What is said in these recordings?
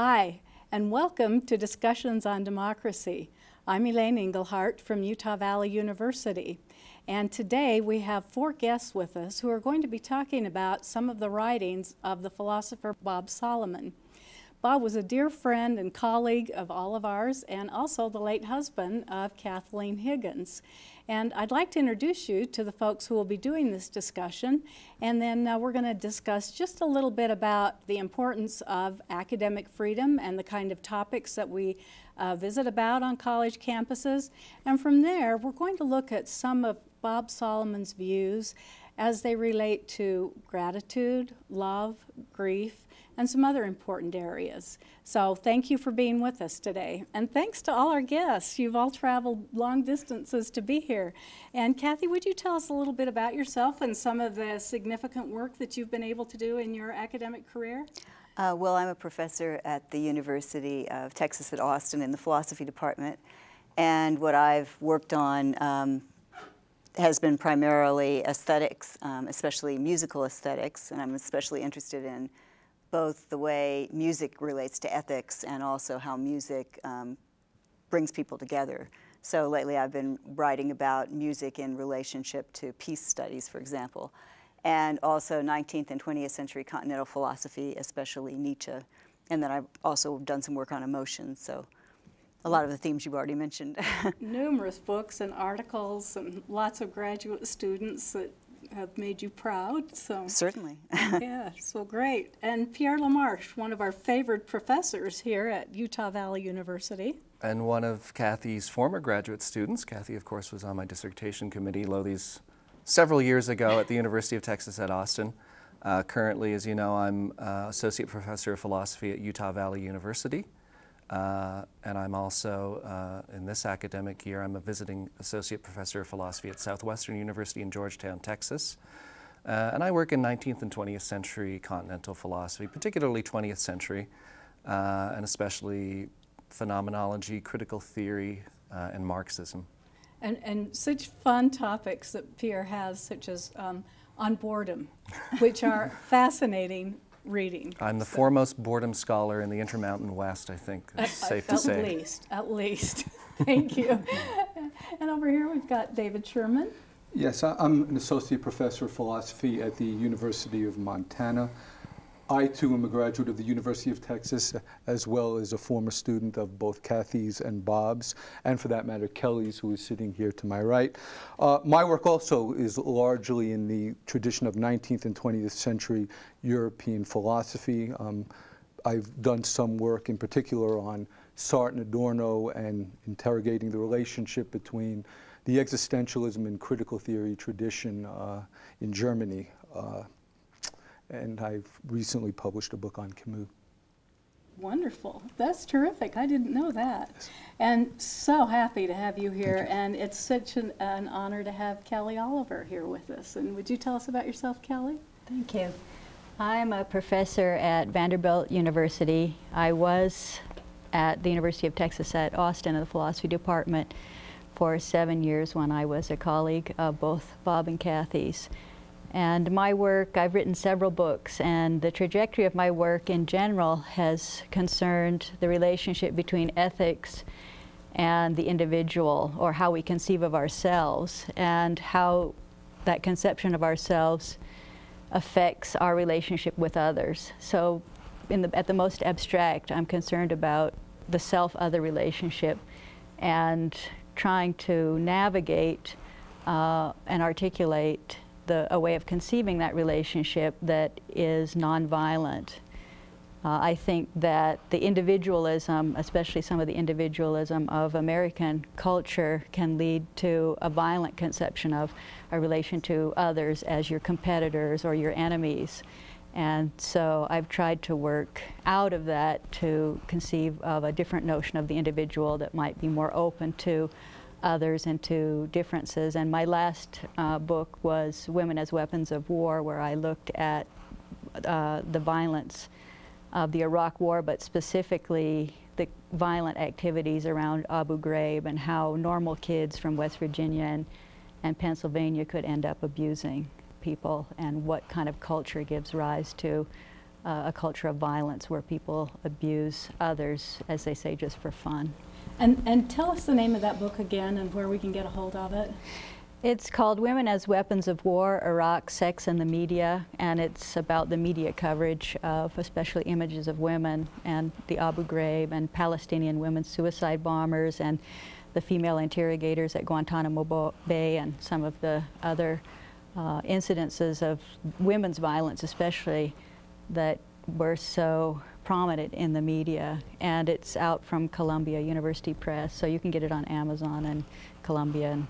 Hi, and welcome to Discussions on Democracy. I'm Elaine Englehardt from Utah Valley University, and today we have 4 guests with us who are going to be talking about some of the writings of the philosopher Bob Solomon. Bob was a dear friend and colleague of all of ours, and also the late husband of Kathleen Higgins. And I'd like to introduce you to the folks who will be doing this discussion, and then we're going to discuss just a little bit about the importance of academic freedom and the kind of topics that we visit about on college campuses. And from there, we're going to look at some of Bob Solomon's views as they relate to gratitude, love, grief, and some other important areas. So thank you for being with us today. And thanks to all our guests. You've all traveled long distances to be here. And Cathy, would you tell us a little bit about yourself and some of the significant work that you've been able to do in your academic career? Well, I'm a professor at the University of Texas at Austin in the philosophy department. And what I've worked on has been primarily aesthetics, especially musical aesthetics. And I'm especially interested in both the way music relates to ethics and also how music brings people together. So lately I've been writing about music in relationship to peace studies, for example, and also 19th and 20th century continental philosophy, especially Nietzsche. And then I've also done some work on emotions, so a lot of the themes you've already mentioned. Numerous books and articles and lots of graduate students that have made you proud. So certainly. Yeah, so great. And Pierre LaMarche, one of our favorite professors here at Utah Valley University. And one of Cathy's former graduate students. Cathy, of course, was on my dissertation committee several years ago at the University of Texas at Austin. Currently, as you know, I'm Associate Professor of Philosophy at Utah Valley University. And I'm also, in this academic year, I'm a visiting Associate Professor of Philosophy at Southwestern University in Georgetown, Texas. And I work in 19th and 20th century continental philosophy, particularly 20th century, and especially phenomenology, critical theory, and Marxism. And such fun topics that Pierre has, such as on boredom, which are fascinating reading. I'm the foremost boredom scholar in the Intermountain West, I think. It's safe to say. At least. Thank you. And over here we've got David Sherman. Yes, I'm an associate professor of philosophy at the University of Montana. I, too, am a graduate of the University of Texas, as well as a former student of both Cathy's and Bob's, and for that matter, Kelly's, who is sitting here to my right. My work also is largely in the tradition of 19th and 20th century European philosophy. I've done some work in particular on Sartre and Adorno and interrogating the relationship between the existentialism and critical theory tradition in Germany. And I've recently published a book on Camus. Wonderful. That's terrific. I didn't know that. Yes. And so happy to have you here. And it's such an honor to have Kelly Oliver here with us. And would you tell us about yourself, Kelly? Thank you. I'm a professor at Vanderbilt University. I was at the University of Texas at Austin in the philosophy department for 7 years when I was a colleague of both Bob and Cathy's. And my work, I've written several books, and the trajectory of my work in general has concerned the relationship between ethics and the individual, or how we conceive of ourselves, and how that conception of ourselves affects our relationship with others. So at the most abstract, I'm concerned about the self-other relationship and trying to navigate and articulate a way of conceiving that relationship that is nonviolent. I think that the individualism, especially some of the individualism of American culture, can lead to a violent conception of a relation to others as your competitors or your enemies. And so I've tried to work out of that to conceive of a different notion of the individual that might be more open to others and to differences. And my last book was Women as Weapons of War, where I looked at the violence of the Iraq War, but specifically the violent activities around Abu Ghraib and how normal kids from West Virginia and Pennsylvania could end up abusing people, and what kind of culture gives rise to a culture of violence where people abuse others, as they say, just for fun. And tell us the name of that book again and where we can get a hold of it. It's called Women as Weapons of War, Iraq, Sex, and the Media, and it's about the media coverage of especially images of women and the Abu Ghraib and Palestinian women suicide bombers and the female interrogators at Guantanamo Bay and some of the other incidences of women's violence especially that were so prominent in the media. And it's out from Columbia University Press, so you can get it on Amazon and Columbia.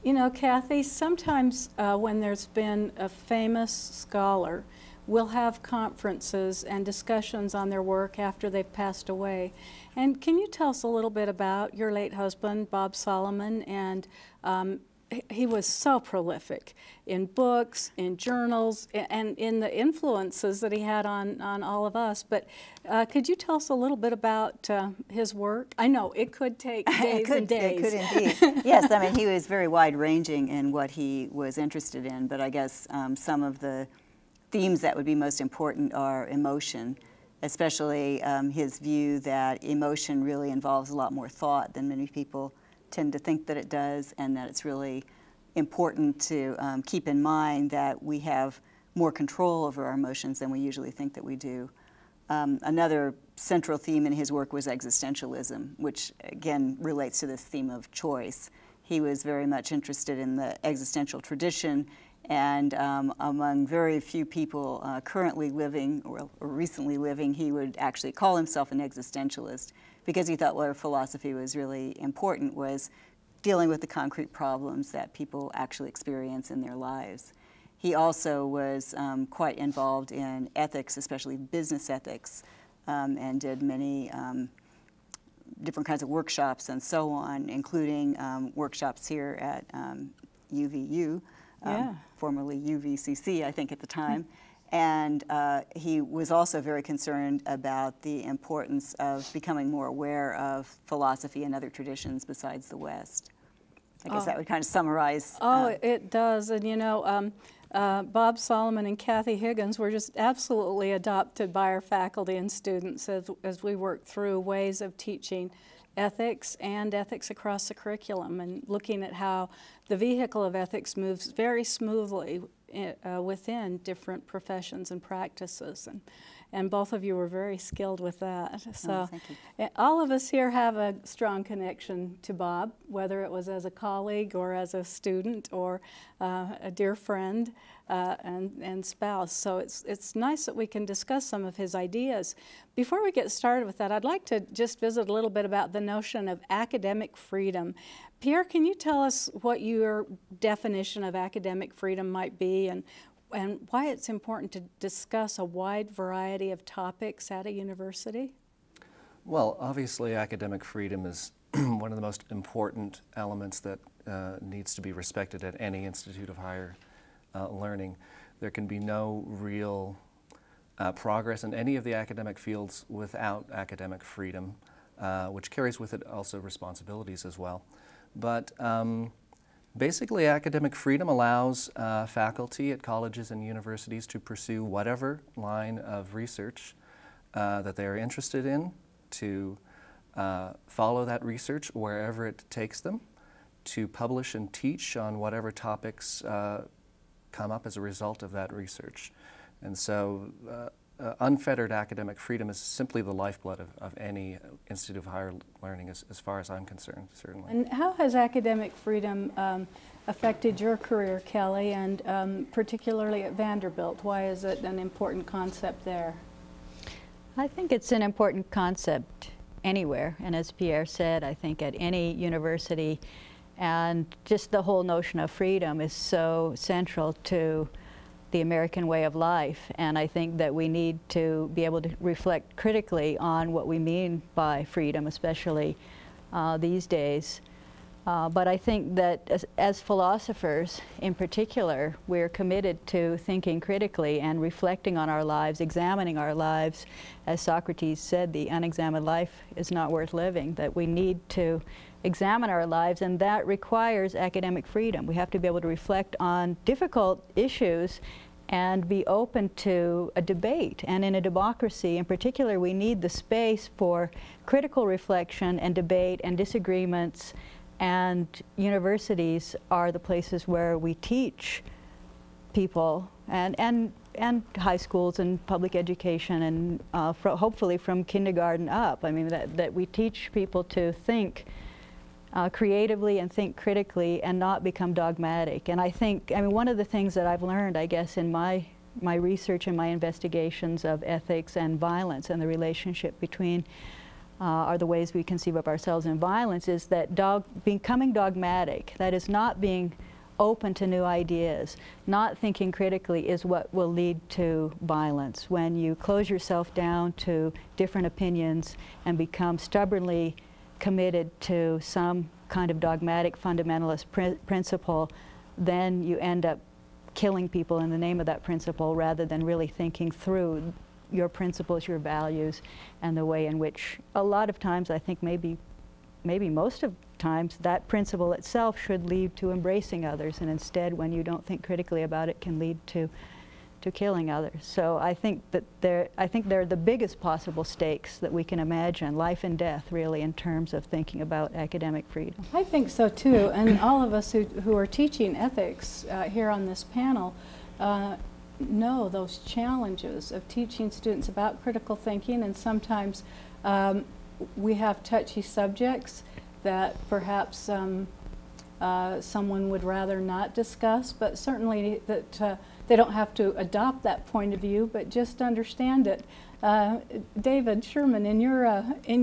You know, Cathy, sometimes when there's been a famous scholar, we'll have conferences and discussions on their work after they've passed away. And can you tell us a little bit about your late husband, Bob Solomon? And he was so prolific in books, in journals, and in the influences that he had on all of us. But could you tell us a little bit about his work? I know it could take days and days. It could indeed. Yes, I mean, he was very wide-ranging in what he was interested in, but I guess some of the themes that would be most important are emotion, especially his view that emotion really involves a lot more thought than many people tend to think that it does, and that it's really important to keep in mind that we have more control over our emotions than we usually think that we do. Another central theme in his work was existentialism, which again relates to this theme of choice. He was very much interested in the existential tradition, and among very few people currently living or recently living, he would actually call himself an existentialist, because he thought where philosophy was really important was dealing with the concrete problems that people actually experience in their lives. He also was quite involved in ethics, especially business ethics, and did many different kinds of workshops and so on, including workshops here at UVU, formerly UVCC, I think at the time. And he was also very concerned about the importance of becoming more aware of philosophy and other traditions besides the West. I guess that would kind of summarize. It does. And you know, Bob Solomon and Kathleen Higgins were just absolutely adopted by our faculty and students as we worked through ways of teaching ethics and ethics across the curriculum, and looking at how the vehicle of ethics moves very smoothly within different professions and practices, and both of you were very skilled with that. So thank you. All of us here have a strong connection to Bob, whether it was as a colleague or as a student or a dear friend and spouse. So it's nice that we can discuss some of his ideas. Before we get started with that, I'd like to just visit a little bit about the notion of academic freedom. Pierre, can you tell us what your definition of academic freedom might be, and why it's important to discuss a wide variety of topics at a university? Well, obviously academic freedom is one of the most important elements that needs to be respected at any institute of higher learning. There can be no real progress in any of the academic fields without academic freedom, which carries with it also responsibilities as well. But basically, academic freedom allows faculty at colleges and universities to pursue whatever line of research that they are interested in, to follow that research wherever it takes them, to publish and teach on whatever topics come up as a result of that research. And so unfettered academic freedom is simply the lifeblood of any institute of higher learning, as far as I'm concerned, certainly. And how has academic freedom affected your career, Kelly, and particularly at Vanderbilt? Why is it an important concept there? I think it's an important concept anywhere, and as Pierre said, I think at any university, and just the whole notion of freedom is so central to the American way of life, and I think that we need to be able to reflect critically on what we mean by freedom, especially these days. But I think that as philosophers in particular, we're committed to thinking critically and reflecting on our lives, examining our lives. As Socrates said, the unexamined life is not worth living, that we need to examine our lives, and that requires academic freedom. We have to be able to reflect on difficult issues and be open to a debate. And in a democracy in particular, we need the space for critical reflection and debate and disagreements, and universities are the places where we teach people, and high schools and public education, and hopefully from kindergarten up. I mean, that we teach people to think creatively and think critically and not become dogmatic. And I mean, one of the things that I've learned, I guess, in my research and my investigations of ethics and violence and the relationship between are the ways we conceive of ourselves in violence, is that becoming dogmatic, that is not being open to new ideas, not thinking critically, is what will lead to violence. When you close yourself down to different opinions and become stubbornly committed to some kind of dogmatic fundamentalist principle, then you end up killing people in the name of that principle rather than really thinking through your principles, your values, and the way in which a lot of times, I think maybe most of times, that principle itself should lead to embracing others, and instead, when you don't think critically about it, can lead to killing others. So I think that they're the biggest possible stakes that we can imagine, life and death, really, in terms of thinking about academic freedom. I think so too, and all of us who are teaching ethics here on this panel know those challenges of teaching students about critical thinking, and sometimes we have touchy subjects that perhaps someone would rather not discuss, but certainly that they don't have to adopt that point of view, but just understand it. David, Sherman, in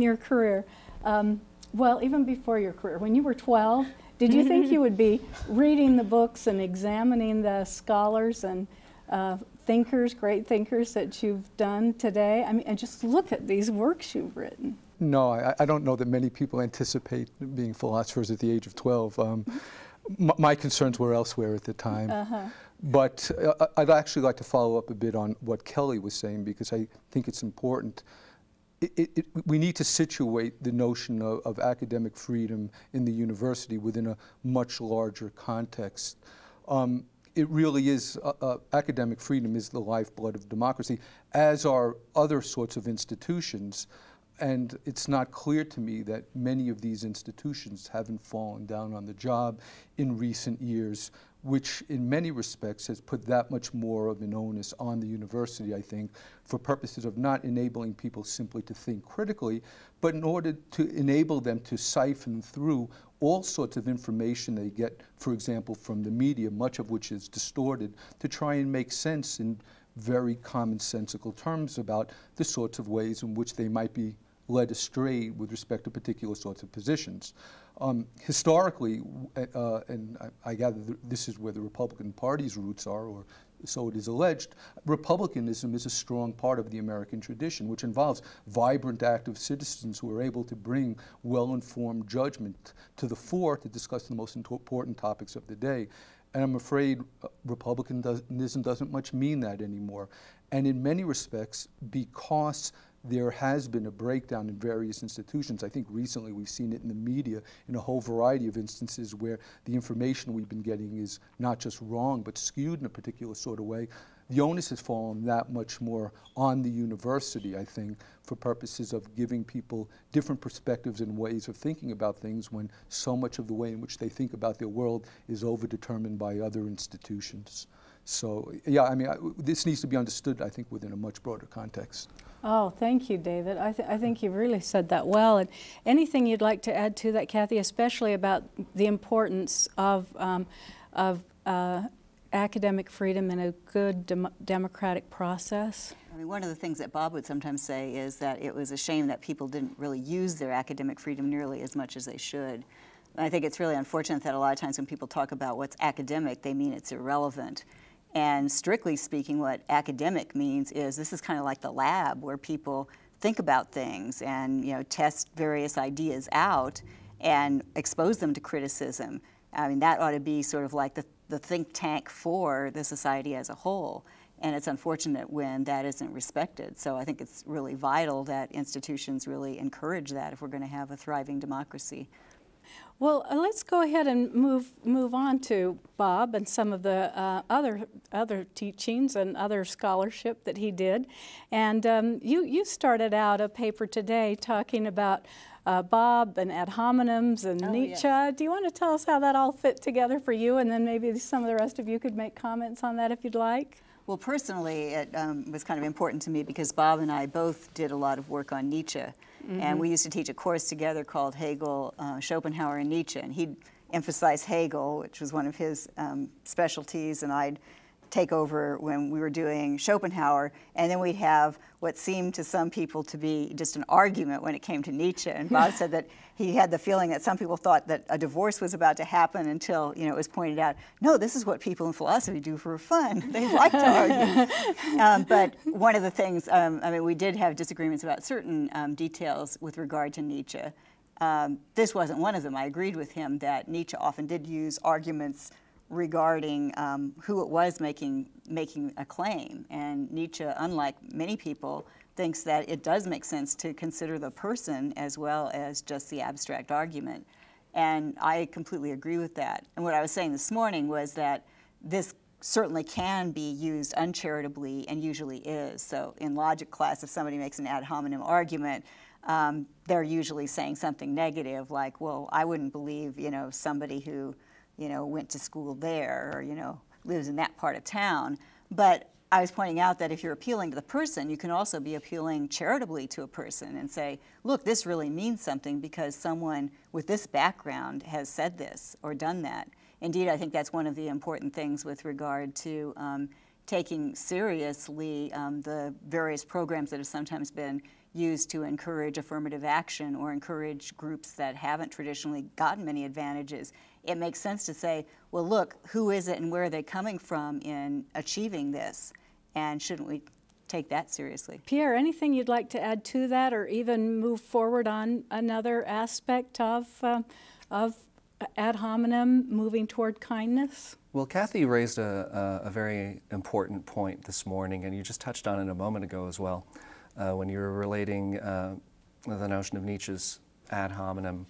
your career, well, even before your career, when you were 12, did you think you would be reading the books and examining the scholars and thinkers, great thinkers that you've done today? I mean, and just look at these works you've written. No, I don't know that many people anticipate being philosophers at the age of 12. My concerns were elsewhere at the time. But I'd actually like to follow up a bit on what Kelly was saying, because I think it's important. We need to situate the notion of academic freedom in the university within a much larger context. It really is, academic freedom is the lifeblood of democracy, as are other sorts of institutions. And it's not clear to me that many of these institutions haven't fallen down on the job in recent years, which in many respects has put that much more of an onus on the university, I think, for purposes of not enabling people simply to think critically, but in order to enable them to siphon through all sorts of information they get, for example, from the media, much of which is distorted, to try and make sense in very commonsensical terms about the sorts of ways in which they might be led astray with respect to particular sorts of positions. Historically, and I gather this is where the Republican Party's roots are, or so it is alleged, republicanism is a strong part of the American tradition, which involves vibrant, active citizens who are able to bring well-informed judgment to the fore to discuss the most important topics of the day. And I'm afraid republicanism doesn't much mean that anymore. And in many respects, because there has been a breakdown in various institutions. I think recently we've seen it in the media in a whole variety of instances where the information we've been getting is not just wrong, but skewed in a particular sort of way. The onus has fallen that much more on the university, I think, for purposes of giving people different perspectives and ways of thinking about things, when so much of the way in which they think about their world is overdetermined by other institutions. So, yeah, I mean, this needs to be understood, I think, within a much broader context. Oh, thank you, David. I think you really said that well. And anything you'd like to add to that, Cathy, especially about the importance of academic freedom in a good democratic process? I mean, one of the things that Bob would sometimes say is that it was a shame that people didn't really use their academic freedom nearly as much as they should. And I think it's really unfortunate that a lot of times when people talk about what's academic, they mean it's irrelevant. And strictly speaking, what academic means is this is kind of like the lab where people think about things and, you know, test various ideas out and expose them to criticism. I mean, that ought to be sort of like the think tank for the society as a whole. And it's unfortunate when that isn't respected. So I think it's really vital that institutions really encourage that if we're going to have a thriving democracy. Well, let's go ahead and move on to Bob and some of the other teachings and other scholarship that he did. And you started out a paper today talking about Bob and ad hominems and Nietzsche. Yes. Do you want to tell us how that all fit together for you? And then maybe some of the rest of you could make comments on that if you'd like. Well, personally, it was kind of important to me because Bob and I both did a lot of work on Nietzsche. Mm-hmm. And we used to teach a course together called Hegel, Schopenhauer, and Nietzsche. And he'd emphasize Hegel, which was one of his specialties, and I'd take over when we were doing Schopenhauer, and then we'd have what seemed to some people to be just an argument when it came to Nietzsche. And Bob said that he had the feeling that some people thought that a divorce was about to happen until, you know, it was pointed out, no, this is what people in philosophy do for fun. They like to argue. But one of the things, I mean, we did have disagreements about certain details with regard to Nietzsche. This wasn't one of them. I agreed with him that Nietzsche often did use arguments regarding who it was making a claim. And Nietzsche, unlike many people, thinks that it does make sense to consider the person as well as just the abstract argument. And I completely agree with that. And what I was saying this morning was that this certainly can be used uncharitably and usually is. So in logic class, if somebody makes an ad hominem argument, they're usually saying something negative like, well, I wouldn't believe, you know, somebody who, you know, went to school there or, you know, lives in that part of town. But I was pointing out that if you're appealing to the person, you can also be appealing charitably to a person and say, look, this really means something because someone with this background has said this or done that. Indeed, I think that's one of the important things with regard to taking seriously the various programs that have sometimes been used to encourage affirmative action or encourage groups that haven't traditionally gotten many advantages. It makes sense to say, well, look, who is it and where are they coming from in achieving this? And shouldn't we take that seriously? Pierre, anything you'd like to add to that or even move forward on another aspect of ad hominem moving toward kindness? Well, Cathy raised a very important point this morning, and you just touched on it a moment ago as well, when you were relating the notion of Nietzsche's ad hominem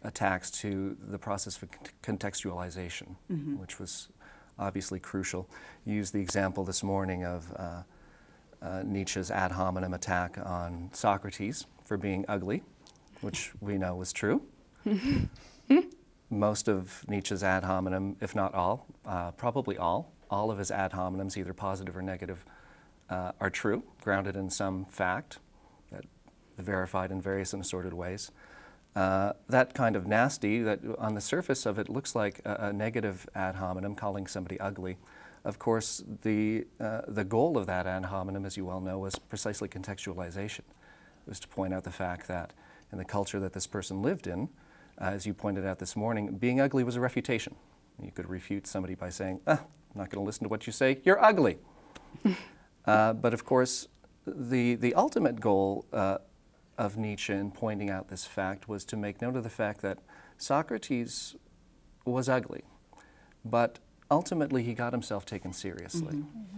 attacks to the process of contextualization, mm-hmm. which was obviously crucial. You used the example this morning of Nietzsche's ad hominem attack on Socrates for being ugly, which we know was true. Most of Nietzsche's ad hominem, if not all, probably all of his ad hominems, either positive or negative, are true, grounded in some fact, that verified in various and assorted ways. That kind of nasty, that on the surface of it looks like a negative ad hominem, calling somebody ugly. Of course, the goal of that ad hominem, as you well know, was precisely contextualization. It was to point out the fact that in the culture that this person lived in, as you pointed out this morning, being ugly was a refutation. You could refute somebody by saying, I'm not going to listen to what you say, you're ugly. But of course, the ultimate goal of Nietzsche in pointing out this fact was to make note of the fact that Socrates was ugly, but ultimately he got himself taken seriously. Mm-hmm.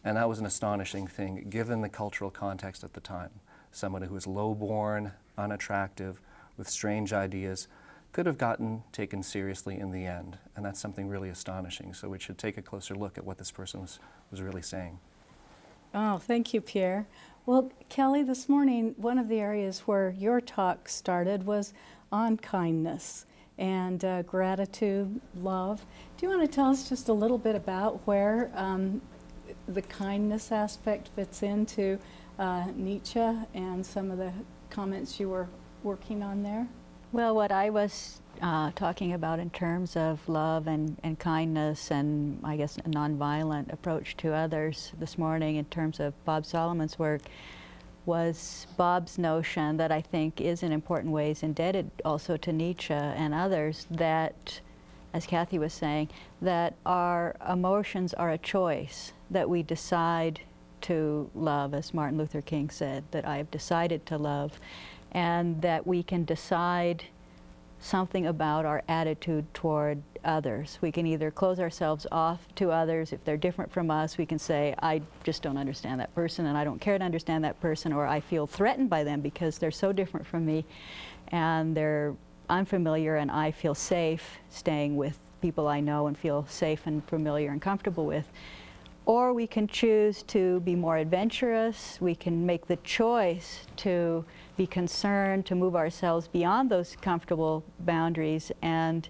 And that was an astonishing thing, given the cultural context at the time. Someone who was low-born, unattractive, with strange ideas, could have gotten taken seriously in the end. And that's something really astonishing. So we should take a closer look at what this person was really saying. Oh, thank you, Pierre. Well, Kelly, this morning, one of the areas where your talk started was on kindness and gratitude, love. Do you want to tell us just a little bit about where the kindness aspect fits into Nietzsche and some of the comments you were working on there? Well, what I was talking about in terms of love and kindness and, I guess, a nonviolent approach to others this morning in terms of Bob Solomon's work was Bob's notion that I think is in important ways indebted also to Nietzsche and others, that, as Cathy was saying, that our emotions are a choice, that we decide to love, as Martin Luther King said, that I have decided to love, and that we can decide something about our attitude toward others. We can either close ourselves off to others. If they're different from us, we can say, I just don't understand that person and I don't care to understand that person, or I feel threatened by them because they're so different from me and they're unfamiliar and I feel safe staying with people I know and feel safe and familiar and comfortable with. Or we can choose to be more adventurous. We can make the choice to be concerned, to move ourselves beyond those comfortable boundaries. And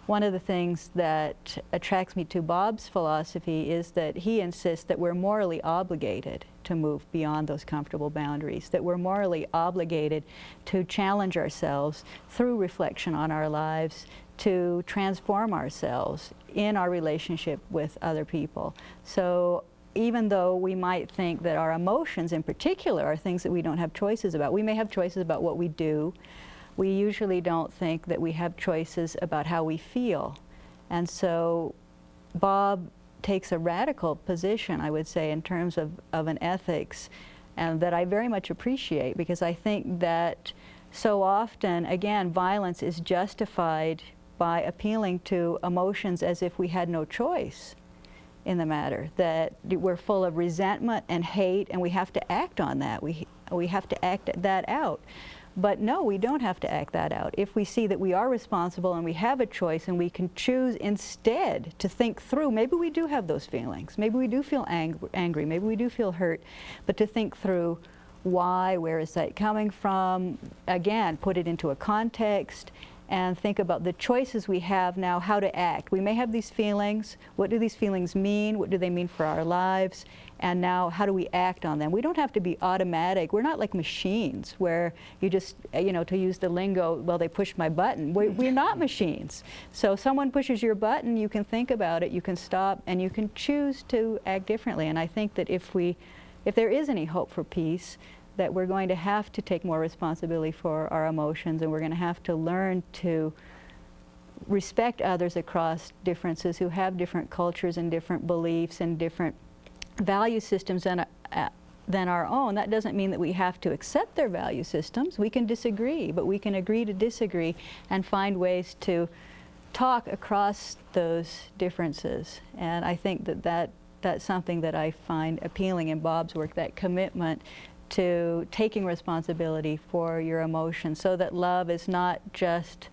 one of the things that attracts me to Bob's philosophy is that he insists that we're morally obligated to move beyond those comfortable boundaries, that we're morally obligated to challenge ourselves through reflection on our lives, to transform ourselves in our relationship with other people. So even though we might think that our emotions in particular are things that we don't have choices about, we may have choices about what we do. We usually don't think that we have choices about how we feel. And so Bob takes a radical position, I would say, in terms of an ethics, and that I very much appreciate, because I think that so often, again, violence is justified by appealing to emotions as if we had no choice in the matter, that we're full of resentment and hate and we have to act on that. We have to act that out. But no, we don't have to act that out. If we see that we are responsible and we have a choice and we can choose instead to think through, maybe we do have those feelings, maybe we do feel angry, maybe we do feel hurt, but to think through why, where is that coming from, again, put it into a context, and think about the choices we have now, how to act. We may have these feelings. What do these feelings mean? What do they mean for our lives? And now, how do we act on them? We don't have to be automatic. We're not like machines where you just, you know, to use the lingo, well, they pushed my button. We're not machines. So someone pushes your button, you can think about it, you can stop, and you can choose to act differently. And I think that if there is any hope for peace, that we're going to have to take more responsibility for our emotions, and we're going to have to learn to respect others across differences who have different cultures and different beliefs and different value systems than our own. That doesn't mean that we have to accept their value systems. We can disagree, but we can agree to disagree and find ways to talk across those differences. And I think that that's something that I find appealing in Bob's work, that commitment to taking responsibility for your emotions, so that love is not just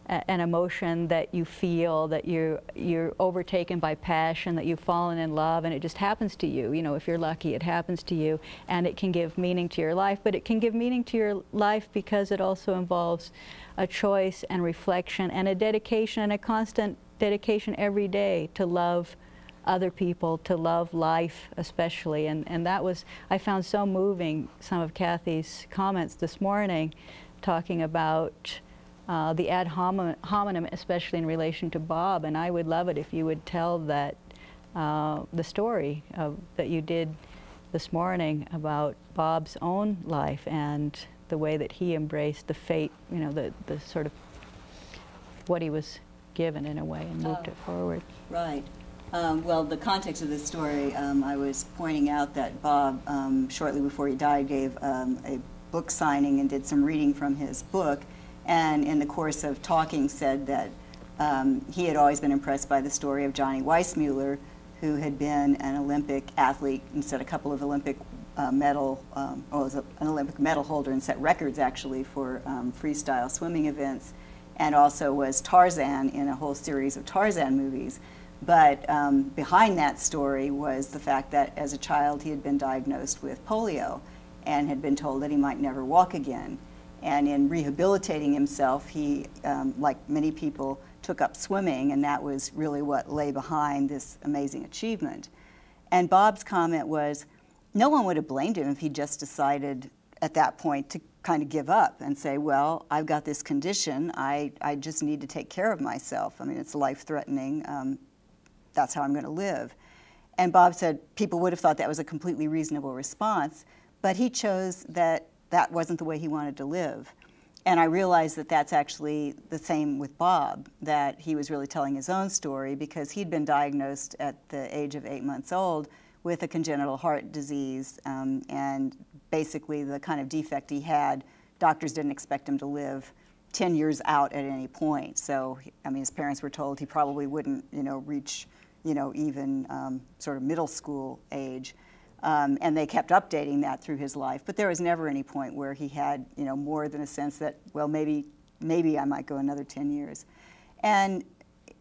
an emotion that you feel, that you're overtaken by passion, that you've fallen in love and it just happens to you. You know, if you're lucky, it happens to you, and it can give meaning to your life. But it can give meaning to your life because it also involves a choice and reflection and a dedication, and a constant dedication every day to love other people, to love life especially. And that was, I found so moving, some of Cathy's comments this morning talking about the ad hominem, especially in relation to Bob. And I would love it if you would tell that, the story that you did this morning about Bob's own life and the way that he embraced the fate, you know, the sort of what he was given in a way, and moved it forward. Right. Well, the context of this story, I was pointing out that Bob, shortly before he died, gave a book signing and did some reading from his book, and in the course of talking said that he had always been impressed by the story of Johnny Weissmuller, who had been an Olympic athlete and set a couple of Olympic was an Olympic medal holder and set records actually for freestyle swimming events, and also was Tarzan in a whole series of Tarzan movies. But behind that story was the fact that as a child he had been diagnosed with polio and had been told that he might never walk again. And in rehabilitating himself, he, like many people, took up swimming, and that was really what lay behind this amazing achievement. And Bob's comment was, no one would have blamed him if he just decided at that point to kind of give up and say, well, I've got this condition, I just need to take care of myself. I mean, it's life-threatening. That's how I'm going to live. And Bob said people would have thought that was a completely reasonable response, but he chose that that wasn't the way he wanted to live. And I realized that that's actually the same with Bob, that he was really telling his own story because he'd been diagnosed at the age of 8 months old with a congenital heart disease, and basically the kind of defect he had, doctors didn't expect him to live 10 years out at any point. So, I mean, his parents were told he probably wouldn't, reach, even sort of middle school age. And they kept updating that through his life. But there was never any point where he had, more than a sense that, well, maybe maybe I might go another 10 years. And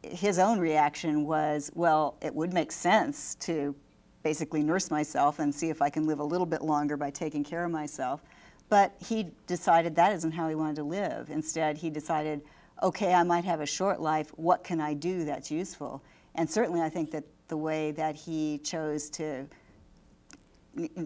his own reaction was, well, it would make sense to basically nurse myself and see if I can live a little bit longer by taking care of myself. But he decided that isn't how he wanted to live. Instead, he decided, okay, I might have a short life. What can I do that's useful? And certainly I think that the way that he chose to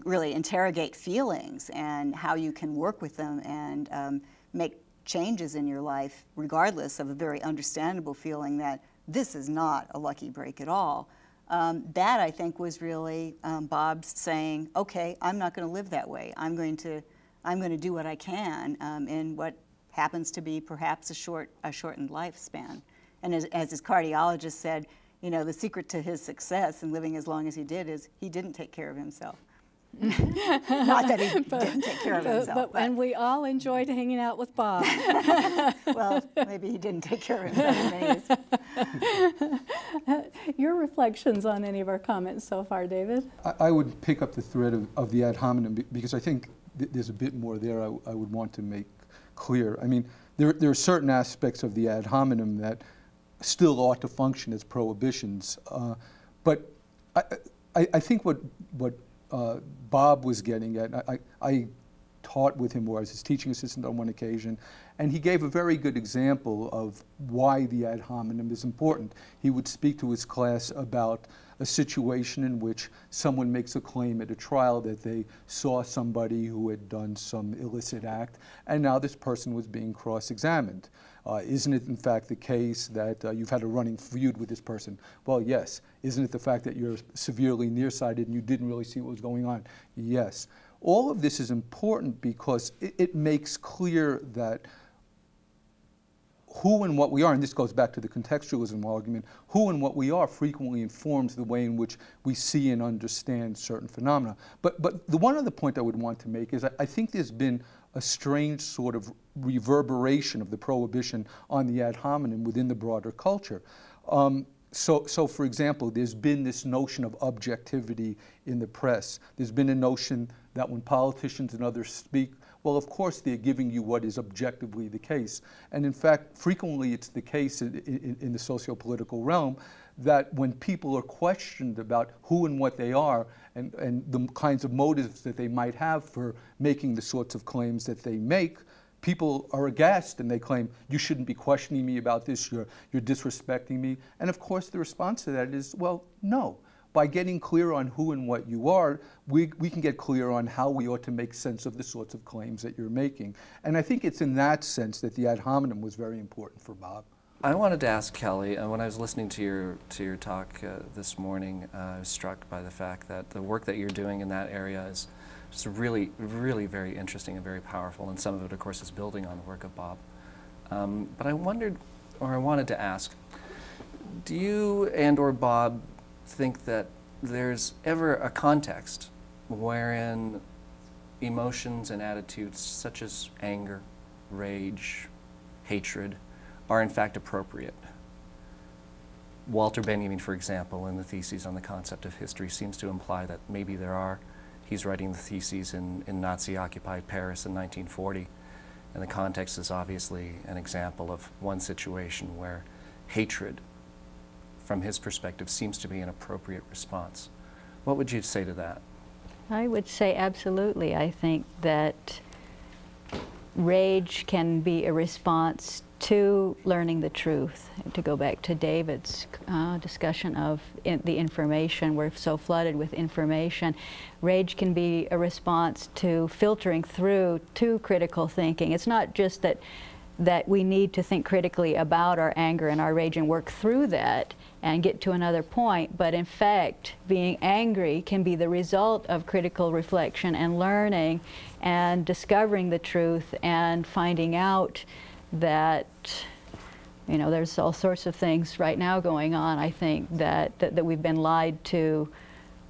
really interrogate feelings and how you can work with them and make changes in your life, regardless of a very understandable feeling that this is not a lucky break at all. That, I think, was really Bob's saying, okay, I'm not going to live that way. I'm going to do what I can in what happens to be perhaps a shortened lifespan. And as his cardiologist said, you know, the secret to his success in living as long as he did is he didn't take care of himself. Not that he didn't take care of himself. And we all enjoyed hanging out with Bob. Well, maybe he didn't take care of himself in many ways. Your reflections on any of our comments so far, David? I would pick up the thread of the ad hominem because I think there's a bit more there I would want to make clear. I mean, there are certain aspects of the ad hominem that still ought to function as prohibitions, but I think what Bob was getting at, I taught with him, or I was his teaching assistant on one occasion, and he gave a very good example of why the ad hominem is important. He would speak to his class about a situation in which someone makes a claim at a trial that they saw somebody who had done some illicit act, and now this person was being cross-examined. Isn't it, in fact, the case that you've had a running feud with this person? Well, yes. Isn't it the fact that you're severely nearsighted and you didn't really see what was going on? Yes. All of this is important because it makes clear that who and what we are, and this goes back to the contextualism argument, who and what we are frequently informs the way in which we see and understand certain phenomena. But the one other point I would want to make is I think there's been a strange sort of reverberation of the prohibition on the ad hominem within the broader culture. So for example, there's been this notion of objectivity in the press. There's been a notion that when politicians and others speak, well, of course, they're giving you what is objectively the case. And in fact, frequently it's the case in the socio-political realm that when people are questioned about who and what they are and the kinds of motives that they might have for making the sorts of claims that they make, people are aghast and they claim, you shouldn't be questioning me about this, you're disrespecting me. And of course the response to that is, well, no. By getting clear on who and what you are, we can get clear on how we ought to make sense of the sorts of claims that you're making. And I think it's in that sense that the ad hominem was very important for Bob. I wanted to ask Kelly, when I was listening to your talk this morning, I was struck by the fact that the work that you're doing in that area is just really, really very interesting and very powerful, and some of it, of course, is building on the work of Bob. But I wondered, or I wanted to ask, do you and or Bob think that there's ever a context wherein emotions and attitudes such as anger, rage, hatred are in fact appropriate? Walter Benjamin, for example, in the theses on the concept of history, seems to imply that maybe there are. He's writing the theses in Nazi-occupied Paris in 1940, and the context is obviously an example of one situation where hatred, from his perspective, seems to be an appropriate response. What would you say to that? I would say absolutely. I think that rage can be a response to learning the truth. To go back to David's discussion of the information, we're so flooded with information. Rage can be a response to filtering through to critical thinking. It's not just that we need to think critically about our anger and our rage and work through that and get to another point, but in fact, being angry can be the result of critical reflection and learning and discovering the truth and finding out that, you know, there's all sorts of things right now going on, I think, that we've been lied to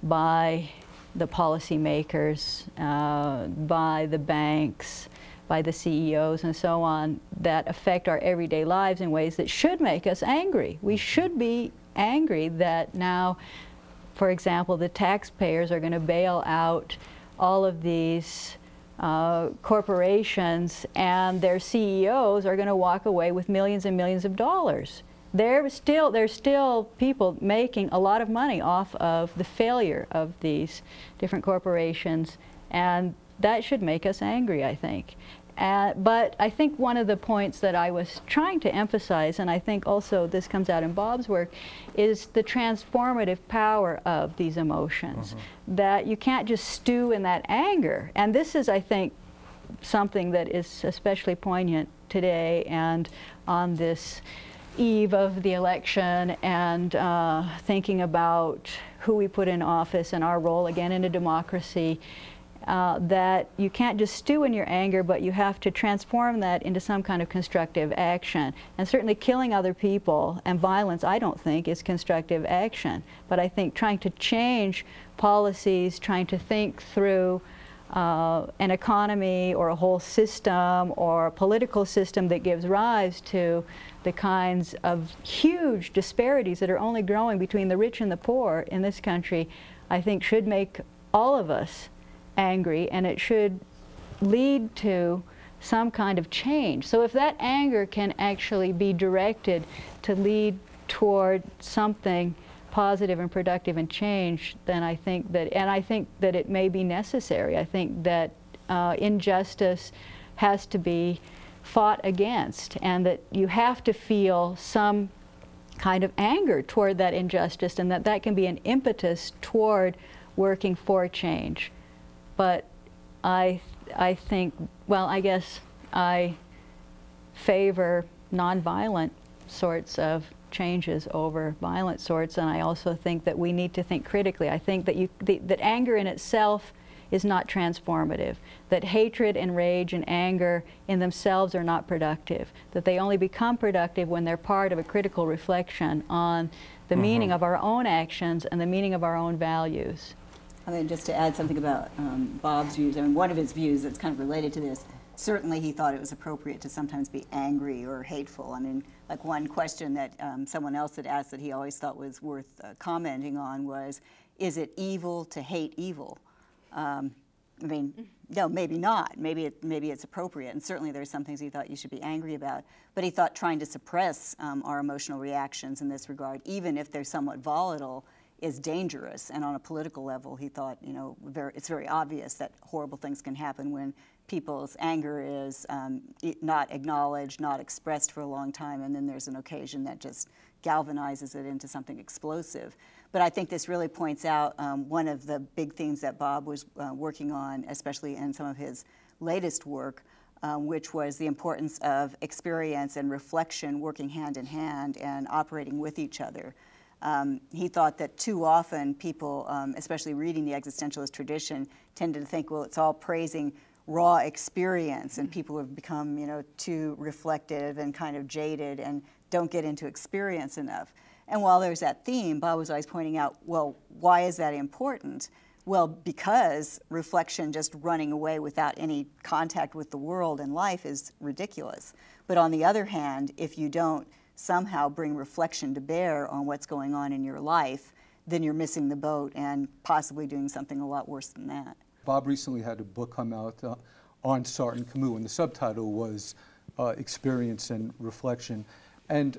by the policymakers, by the banks, by the CEOs and so on, that affect our everyday lives in ways that should make us angry. We should be angry that now, for example, the taxpayers are going to bail out all of these corporations, and their CEOs are going to walk away with millions and millions of dollars. There's still people making a lot of money off of the failure of these different corporations, and that should make us angry, I think. But I think one of the points that I was trying to emphasize, and I think also this comes out in Bob's work, is the transformative power of these emotions. That you can't just stew in that anger. And this is, I think, something that is especially poignant today and on this eve of the election, and thinking about who we put in office and our role again in a democracy. That you can't just stew in your anger, but you have to transform that into some kind of constructive action. And certainly killing other people and violence, I don't think, is constructive action. But I think trying to change policies, trying to think through an economy or a whole system or a political system that gives rise to the kinds of huge disparities that are only growing between the rich and the poor in this country, I think should make all of us angry, and it should lead to some kind of change. So if that anger can actually be directed to lead toward something positive and productive and change, then I think that, and I think that it may be necessary. I think that injustice has to be fought against, and that you have to feel some kind of anger toward that injustice, and that that can be an impetus toward working for change. But I think, well, I guess I favor nonviolent sorts of changes over violent sorts, and I also think that we need to think critically. I think that that anger in itself is not transformative, that hatred and rage and anger in themselves are not productive, that they only become productive when they're part of a critical reflection on the meaning of our own actions and the meaning of our own values. I mean, just to add something about Bob's views, I mean, one of his views that's kind of related to this, certainly he thought it was appropriate to sometimes be angry or hateful. I mean, like one question that someone else had asked that he always thought was worth commenting on was, is it evil to hate evil? I mean, no, maybe not. Maybe it's appropriate, and certainly there's some things he thought you should be angry about. But he thought trying to suppress our emotional reactions in this regard, even if they're somewhat volatile, is dangerous. And on a political level, he thought, you know, it's very obvious that horrible things can happen when people's anger is not acknowledged, not expressed for a long time, and then there's an occasion that just galvanizes it into something explosive. But I think this really points out one of the big themes that Bob was working on, especially in some of his latest work, which was the importance of experience and reflection working hand in hand and operating with each other. He thought that too often people, especially reading the existentialist tradition, tended to think, well, it's all praising raw experience, and people have become, you know, too reflective and kind of jaded and don't get into experience enough. And while there's that theme, Bob was always pointing out, well, why is that important? Well, because reflection just running away without any contact with the world and life is ridiculous. But on the other hand, if you don't somehow bring reflection to bear on what's going on in your life, then you're missing the boat and possibly doing something a lot worse than that. Bob recently had a book come out on Sartre and Camus, and the subtitle was Experience and Reflection. And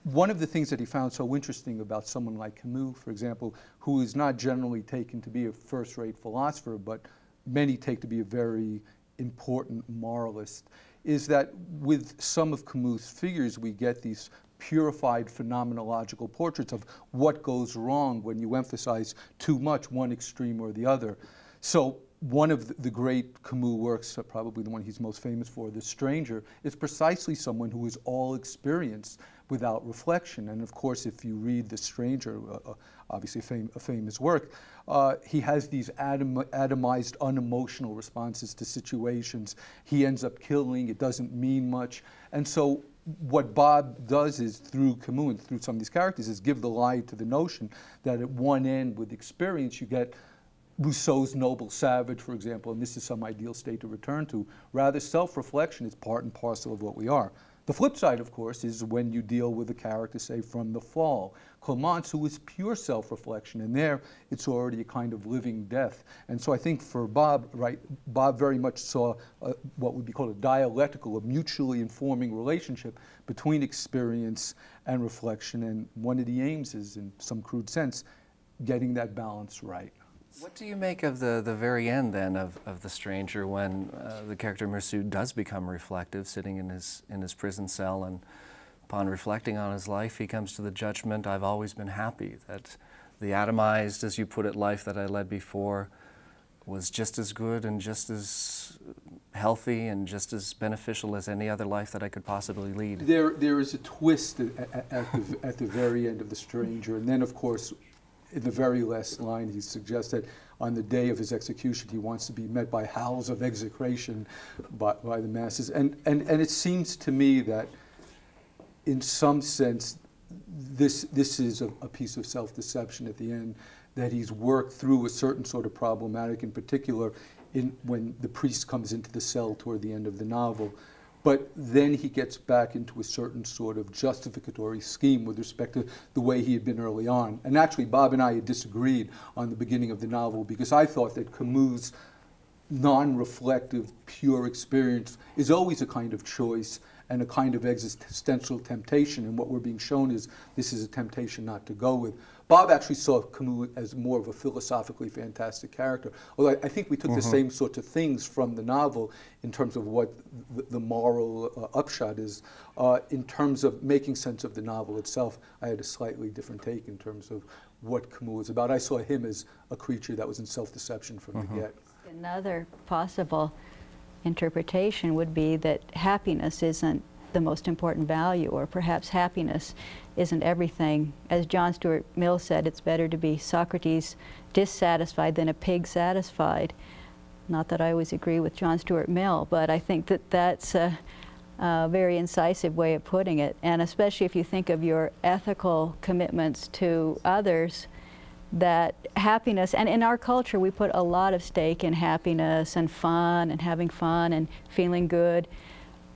one of the things that he found so interesting about someone like Camus, for example, who is not generally taken to be a first-rate philosopher, but many take to be a very important moralist, is that with some of Camus' figures, we get these purified phenomenological portraits of what goes wrong when you emphasize too much one extreme or the other. So one of the great Camus works, probably the one he's most famous for, The Stranger, is precisely someone who is all experience without reflection. And of course, if you read The Stranger, obviously a famous work, he has these atomized, unemotional responses to situations. He ends up killing, it doesn't mean much. And so what Bob does is, through Camus and through some of these characters, is give the lie to the notion that at one end with experience you get Rousseau's noble savage, for example, and this is some ideal state to return to. Rather, self-reflection is part and parcel of what we are. The flip side, of course, is when you deal with a character, say, from The Fall, Clemence, who is pure self-reflection, and there it's already a kind of living death. And so I think for Bob, right, Bob very much saw what would be called a dialectical, a mutually informing relationship between experience and reflection, and one of the aims is, in some crude sense, getting that balance right. What do you make of the very end, then, of The Stranger, when the character Meursault does become reflective, sitting in his prison cell, and upon reflecting on his life, he comes to the judgment, I've always been happy, that the atomized, as you put it, life that I led before was just as good and just as healthy and just as beneficial as any other life that I could possibly lead? There is a twist at the very end of The Stranger, and then, of course, in the very last line, he suggests that on the day of his execution, he wants to be met by howls of execration by the masses. And it seems to me that, in some sense, this is a piece of self-deception at the end, that he's worked through a certain sort of problematic, in particular, when the priest comes into the cell toward the end of the novel. But then he gets back into a certain sort of justificatory scheme with respect to the way he had been early on. And actually, Bob and I had disagreed on the beginning of the novel, because I thought that Camus' non-reflective, pure experience is always a kind of choice and a kind of existential temptation. And what we're being shown is this is a temptation not to go with. Bob actually saw Camus as more of a philosophically fantastic character. Although I think we took the same sorts of things from the novel in terms of what the moral upshot is. In terms of making sense of the novel itself, I had a slightly different take in terms of what Camus was about. I saw him as a creature that was in self-deception from the get. Another possible interpretation would be that happiness isn't the most important value, or perhaps happiness isn't everything. As John Stuart Mill said, it's better to be Socrates dissatisfied than a pig satisfied. Not that I always agree with John Stuart Mill, but I think that that's a very incisive way of putting it. And especially if you think of your ethical commitments to others, that happiness, and in our culture we put a lot of stake in happiness and fun and having fun and feeling good,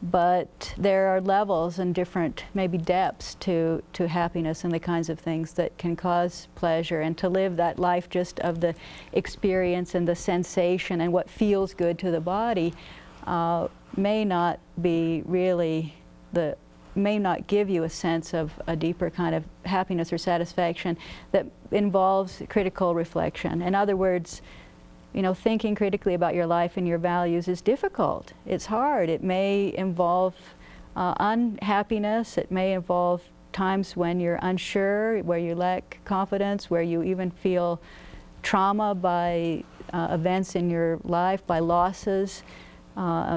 but there are levels and different maybe depths to happiness and the kinds of things that can cause pleasure, and to live that life just of the experience and the sensation and what feels good to the body may not be really may not give you a sense of a deeper kind of happiness or satisfaction that involves critical reflection. In other words, you know, thinking critically about your life and your values is difficult. It's hard. It may involve unhappiness. It may involve times when you're unsure, where you lack confidence, where you even feel trauma by events in your life, by losses,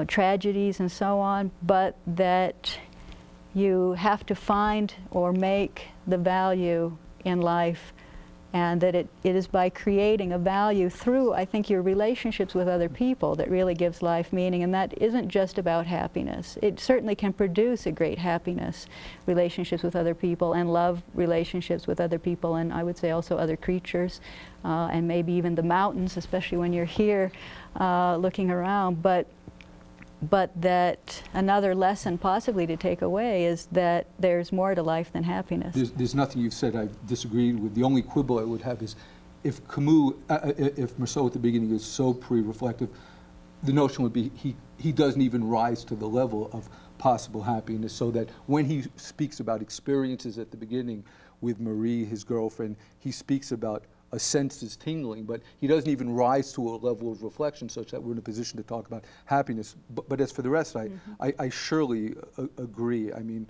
tragedies, and so on, but that you have to find or make the value in life, and that it is by creating a value through, I think, your relationships with other people that really gives life meaning. And that isn't just about happiness. It certainly can produce a great happiness, relationships with other people, and love relationships with other people, and I would say also other creatures, and maybe even the mountains, especially when you're here looking around. But that another lesson possibly to take away is that there's more to life than happiness. There's nothing you've said I've disagreed with. The only quibble I would have is if Camus, if Meursault at the beginning is so pre-reflective, the notion would be he doesn't even rise to the level of possible happiness, so that when he speaks about experiences at the beginning with Marie, his girlfriend, he speaks about a sense is tingling, but he doesn't even rise to a level of reflection such that we're in a position to talk about happiness. But as for the rest, I surely agree. I mean,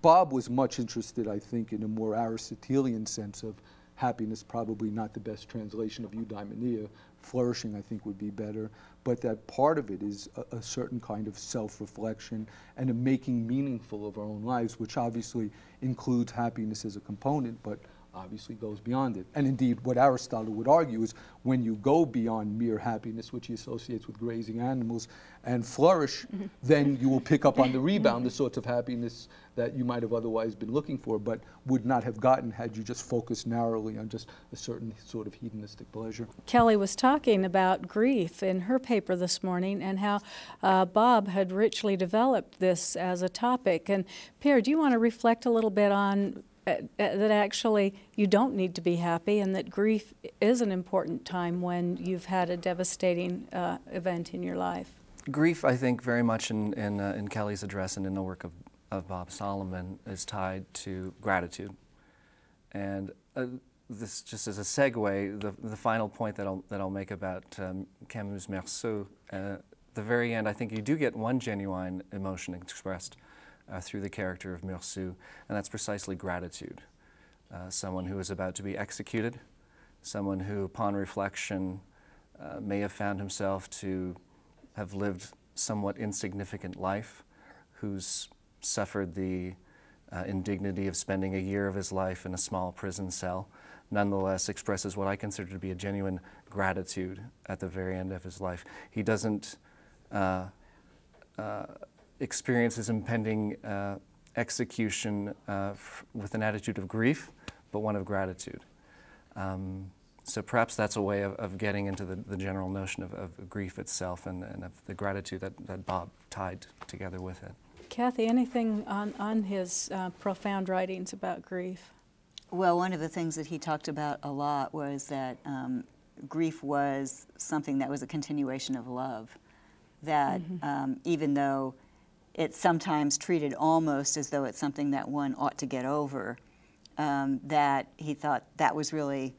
Bob was much interested, I think, in a more Aristotelian sense of happiness, probably not the best translation of eudaimonia. Flourishing, I think, would be better. But that part of it is a certain kind of self-reflection and a making meaningful of our own lives, which obviously includes happiness as a component, but obviously goes beyond it. And indeed, what Aristotle would argue is when you go beyond mere happiness, which he associates with grazing animals, and flourish, then you will pick up on the rebound, the sorts of happiness that you might have otherwise been looking for, but would not have gotten had you just focused narrowly on just a certain sort of hedonistic pleasure. Kelly was talking about grief in her paper this morning and how Bob had richly developed this as a topic. And Pierre, do you want to reflect a little bit on that actually you don't need to be happy, and that grief is an important time when you've had a devastating event in your life? Grief, I think, very much in Kelly's address and in the work of Bob Solomon is tied to gratitude. And this, just as a segue, the final point that I'll make about Camus' Merceau, the very end, I think you do get one genuine emotion expressed through the character of Merceau, and that's precisely gratitude. Someone who is about to be executed, someone who, upon reflection, may have found himself to have lived somewhat insignificant life, who's suffered the indignity of spending a year of his life in a small prison cell, nonetheless expresses what I consider to be a genuine gratitude at the very end of his life. He doesn't experience his impending execution with an attitude of grief, but one of gratitude. So perhaps that's a way of getting into the general notion of grief itself and of the gratitude that Bob tied together with it. Cathy, anything on his profound writings about grief? Well, one of the things that he talked about a lot was that grief was something that was a continuation of love, that even though it's sometimes treated almost as though it's something that one ought to get over, that he thought that was really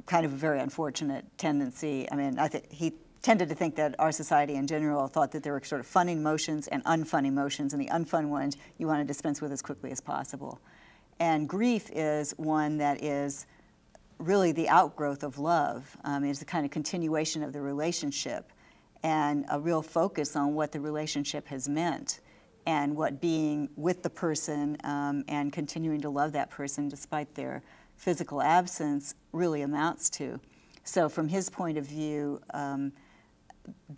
kind of a very unfortunate tendency. I mean, I think he tended to think that our society in general thought that there were sort of fun emotions and unfun emotions, and the unfun ones you want to dispense with as quickly as possible. And grief is one that is really the outgrowth of love. It's a kind of continuation of the relationship and a real focus on what the relationship has meant and what being with the person and continuing to love that person despite their physical absence really amounts to. So from his point of view,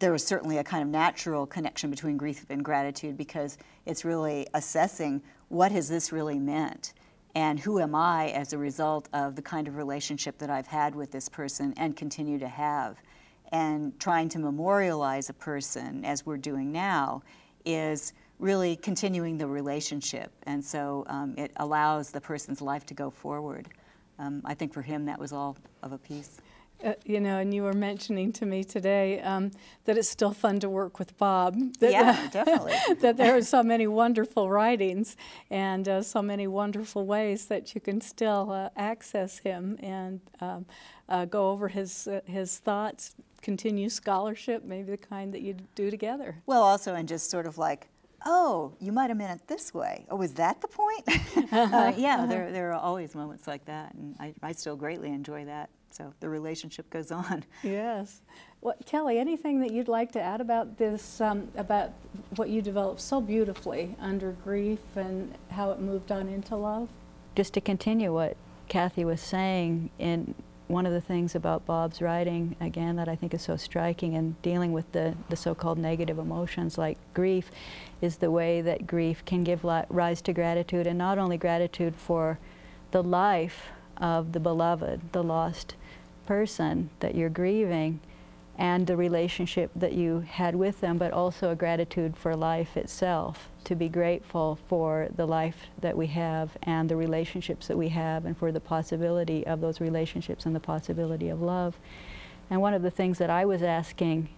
there was certainly a kind of natural connection between grief and gratitude, because it's really assessing what has this really meant and who am I as a result of the kind of relationship that I've had with this person and continue to have. And trying to memorialize a person, as we're doing now, is really continuing the relationship. And so it allows the person's life to go forward. I think for him that was all of a piece. You know, and you were mentioning to me today that it's still fun to work with Bob. Yeah, definitely. That there are so many wonderful writings and so many wonderful ways that you can still access him and go over his thoughts, continue scholarship, maybe the kind that you do together. Well, also, and just sort of like, oh, you might have meant it this way. Oh, was that the point? Yeah, there are always moments like that, and I still greatly enjoy that. So the relationship goes on. Yes. Well, Kelly, anything that you'd like to add about this, about what you developed so beautifully under grief and how it moved on into love? Just to continue what Cathy was saying, in one of the things about Bob's writing, again, that I think is so striking in dealing with the so-called negative emotions like grief, is the way that grief can give rise to gratitude, and not only gratitude for the life of the beloved, the lost person that you're grieving, and the relationship that you had with them, but also a gratitude for life itself, to be grateful for the life that we have and the relationships that we have, and for the possibility of those relationships and the possibility of love. And one of the things that I was asking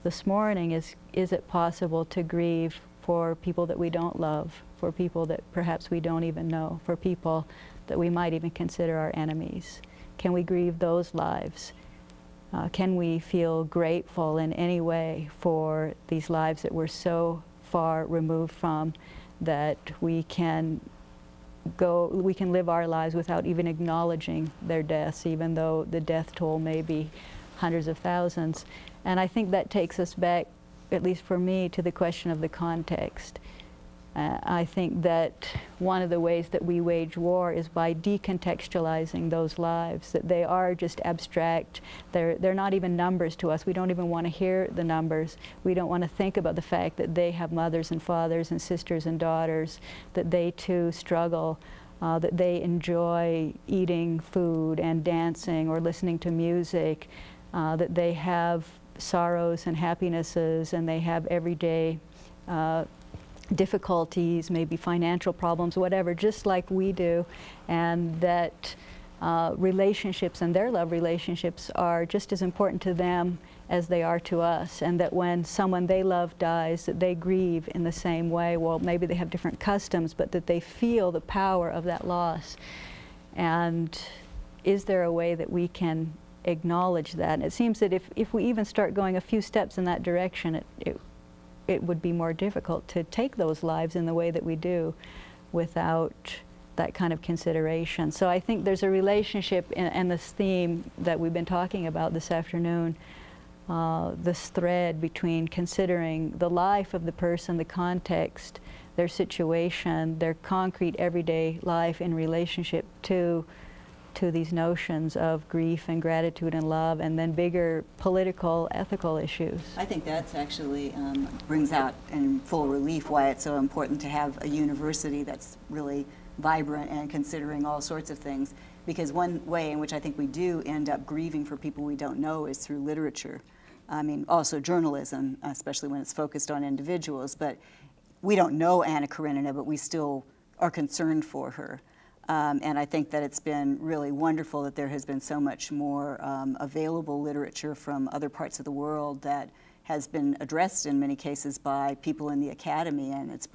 this morning is it possible to grieve for people that we don't love, for people that perhaps we don't even know, for people that we might even consider our enemies? Can we grieve those lives? Can we feel grateful in any way for these lives that we're so far removed from, that we can live our lives without even acknowledging their deaths, even though the death toll may be hundreds of thousands? And I think that takes us back, at least for me, to the question of the context. I think that one of the ways that we wage war is by decontextualizing those lives, that they are just abstract. They're not even numbers to us. We don't even want to hear the numbers. We don't want to think about the fact that they have mothers and fathers and sisters and daughters, that they too struggle, that they enjoy eating food and dancing or listening to music, that they have sorrows and happinesses, and they have everyday difficulties, maybe financial problems, whatever, just like we do, and that relationships and their love relationships are just as important to them as they are to us, and that when someone they love dies, that they grieve in the same way. Well, maybe they have different customs, but that they feel the power of that loss. And is there a way that we can acknowledge that? And it seems that if we even start going a few steps in that direction, it would be more difficult to take those lives in the way that we do without that kind of consideration. So I think there's a relationship in this theme that we've been talking about this afternoon, this thread between considering the life of the person, the context, their situation, their concrete everyday life in relationship to these notions of grief and gratitude and love, and then bigger political, ethical issues. I think that's actually brings out in full relief why it's so important to have a university that's really vibrant and considering all sorts of things. Because one way in which I think we do end up grieving for people we don't know is through literature. I mean, also journalism, especially when it's focused on individuals. But we don't know Anna Karenina, but we still are concerned for her. And I think that it's been really wonderful that there has been so much more available literature from other parts of the world that has been addressed in many cases by people in the academy, and it's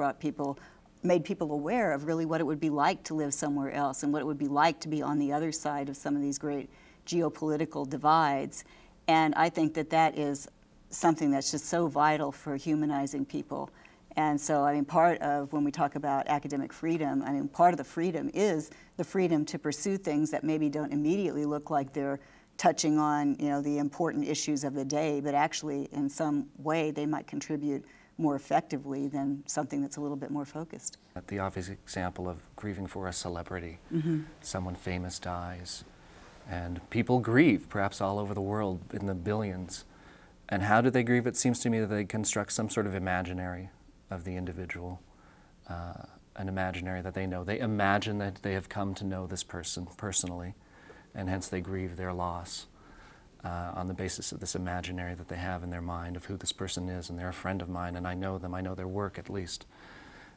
made people aware of really what it would be like to live somewhere else and what it would be like to be on the other side of some of these great geopolitical divides. And I think that that is something that's just so vital for humanizing people. And so, I mean, part of when we talk about academic freedom, I mean, part of the freedom is the freedom to pursue things that maybe don't immediately look like they're touching on, you know, the important issues of the day, but actually in some way they might contribute more effectively than something that's a little bit more focused. The obvious example of grieving for a celebrity. Someone famous dies, and people grieve, perhaps all over the world, in the billions. And how do they grieve? It seems to me that they construct some sort of imaginary of the individual, an imaginary that they know. They imagine that they have come to know this person personally, and hence they grieve their loss on the basis of this imaginary that they have in their mind of who this person is, and they're a friend of mine, and I know them, I know their work at least.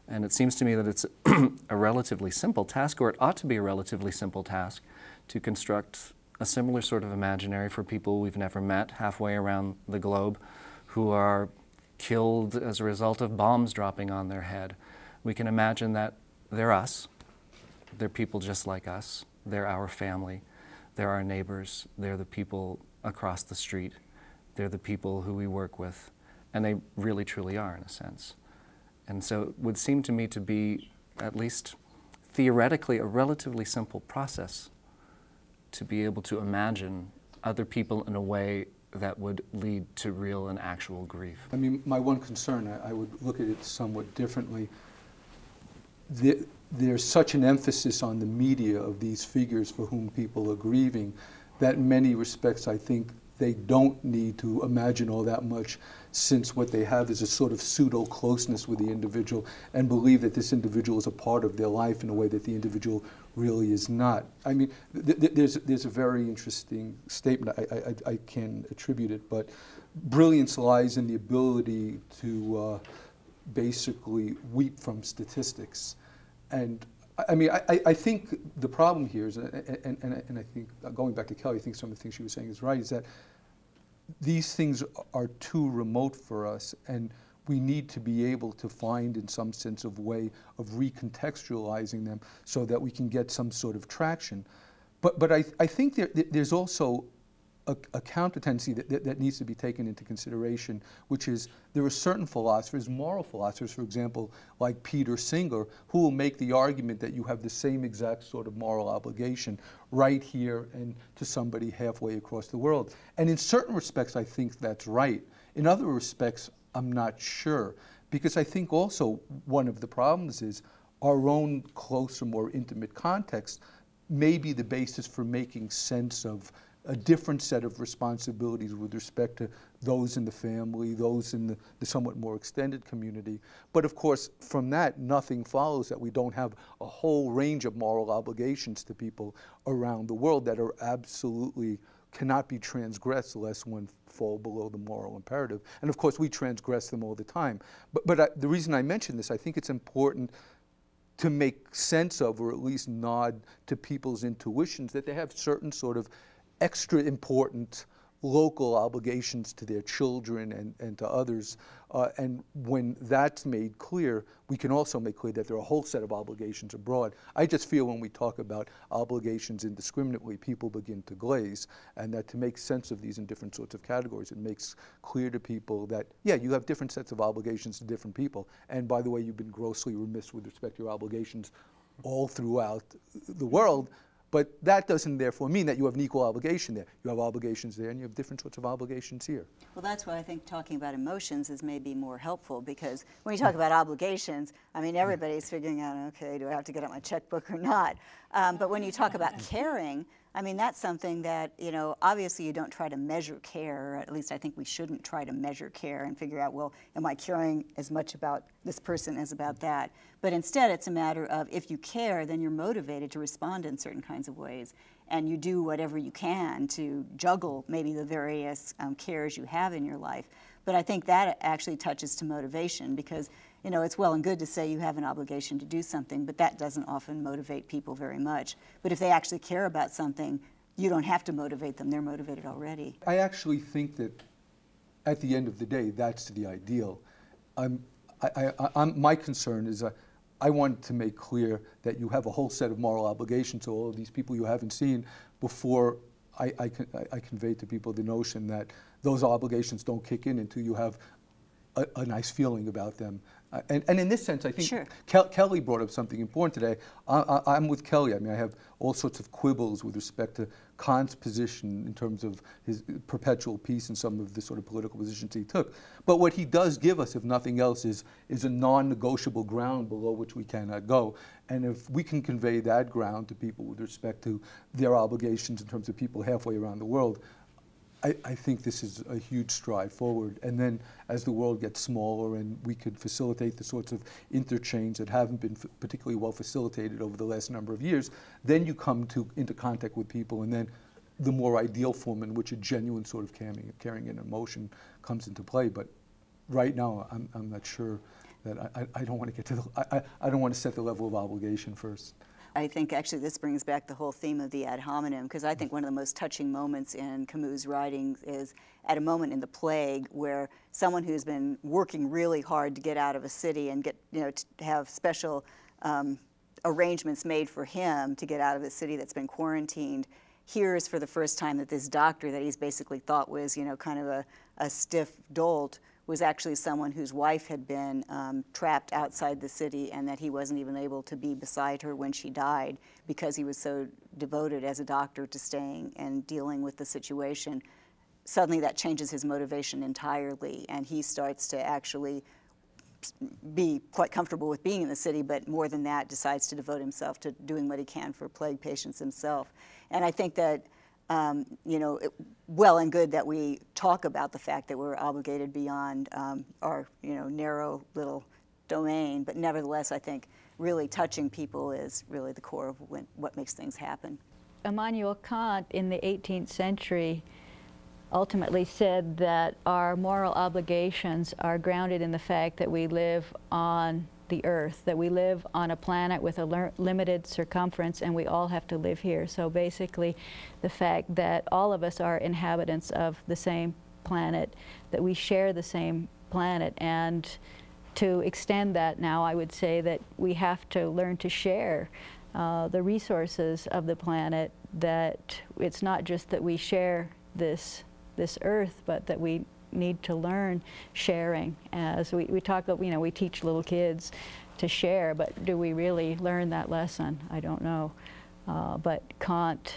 And it seems to me that it's a relatively simple task, or it ought to be a relatively simple task, to construct a similar sort of imaginary for people we've never met halfway around the globe who are killed as a result of bombs dropping on their head. We can imagine that they're us, they're people just like us, they're our family, they're our neighbors, they're the people across the street, they're the people who we work with, and they really truly are in a sense. And so it would seem to me to be, at least theoretically, a relatively simple process to be able to imagine other people in a way that would lead to real and actual grief. I mean, my one concern, I would look at it somewhat differently. There's such an emphasis on the media of these figures for whom people are grieving that in many respects I think they don't need to imagine all that much, since what they have is a sort of pseudo-closeness with the individual and believe that this individual is a part of their life in a way that the individual really is not. I mean, there's a very interesting statement, I can attribute it, but brilliance lies in the ability to basically weep from statistics. And I mean, I think the problem here is, and I think, going back to Kelly, I think some of the things she was saying is right, is that these things are too remote for us, and we need to be able to find, in some sense of way, of recontextualizing them so that we can get some sort of traction. But I think there's also a counter tendency that needs to be taken into consideration, which is there are certain philosophers, moral philosophers, for example, like Peter Singer, who will make the argument that you have the same exact sort of moral obligation right here and to somebody halfway across the world. And in certain respects, I think that's right. In other respects, I'm not sure, because I think also one of the problems is our own closer, more intimate context may be the basis for making sense of a different set of responsibilities with respect to those in the family, those in the somewhat more extended community. But of course, from that, nothing follows that we don't have a whole range of moral obligations to people around the world that are absolutely cannot be transgressed lest one fall below the moral imperative. And of course, we transgress them all the time. But the reason I mention this, I think it's important to make sense of, or at least nod to people's intuitions, that they have certain sort of extra important local obligations to their children and to others. And when that's made clear, we can also make clear that there are a whole set of obligations abroad. I just feel when we talk about obligations indiscriminately, people begin to glaze, and that to make sense of these in different sorts of categories, it makes clear to people that, yeah, you have different sets of obligations to different people. And by the way, you've been grossly remiss with respect to your obligations all throughout the world. But that doesn't therefore mean that you have an equal obligation there. You have obligations there and you have different sorts of obligations here. Well, that's why I think talking about emotions is maybe more helpful, because when you talk about obligations, I mean, everybody's figuring out, okay, do I have to get out my checkbook or not? But when you talk about caring, I mean, that's something that, you know, obviously you don't try to measure care, or at least I think we shouldn't try to measure care and figure out, well, am I caring as much about this person as about that? But instead, it's a matter of, if you care, then you're motivated to respond in certain kinds of ways, and you do whatever you can to juggle maybe the various cares you have in your life. But I think that actually touches to motivation, because, you know, it's well and good to say you have an obligation to do something, but that doesn't often motivate people very much. But if they actually care about something, you don't have to motivate them. They're motivated already. I actually think that at the end of the day, that's the ideal. My concern is I want to make clear that you have a whole set of moral obligations to all of these people you haven't seen before I convey to people the notion that those obligations don't kick in until you have a nice feeling about them. And in this sense, I think sure. Kelly brought up something important today. I'm with Kelly. I mean, I have all sorts of quibbles with respect to Kant's position in terms of his perpetual peace and some of the sort of political positions he took. But what he does give us, if nothing else, is a non-negotiable ground below which we cannot go. And if we can convey that ground to people with respect to their obligations in terms of people halfway around the world, I think this is a huge stride forward. And then as the world gets smaller and we could facilitate the sorts of interchange that haven't been particularly well facilitated over the last number of years, then you come into contact with people, and then the more ideal form in which a genuine sort of caring and emotion comes into play. But right now, I'm not sure that I don't want to get to I don't want to set the level of obligation first. I think actually this brings back the whole theme of the ad hominem, because I think one of the most touching moments in Camus' writings is at a moment in The Plague where someone who's been working really hard to get out of a city and get, you know, to have special arrangements made for him to get out of a city that's been quarantined, hears for the first time that this doctor that he's basically thought was, you know, kind of a stiff dolt was actually someone whose wife had been trapped outside the city, and that he wasn't even able to be beside her when she died because he was so devoted as a doctor to staying and dealing with the situation. Suddenly that changes his motivation entirely, and he starts to actually be quite comfortable with being in the city, but more than that, decides to devote himself to doing what he can for plague patients himself. And I think that you know, well and good that we talk about the fact that we're obligated beyond our, you know, narrow little domain, but nevertheless, I think really touching people is really the core of what makes things happen. Immanuel Kant in the 18th century ultimately said that our moral obligations are grounded in the fact that we live on the earth, that we live on a planet with a limited circumference, and we all have to live here. So basically the fact that all of us are inhabitants of the same planet, that we share the same planet, and to extend that now, I would say that we have to learn to share the resources of the planet, that it's not just that we share this earth, but that we need to learn sharing. As we talk, you know, we teach little kids to share, but do we really learn that lesson? I don't know. But Kant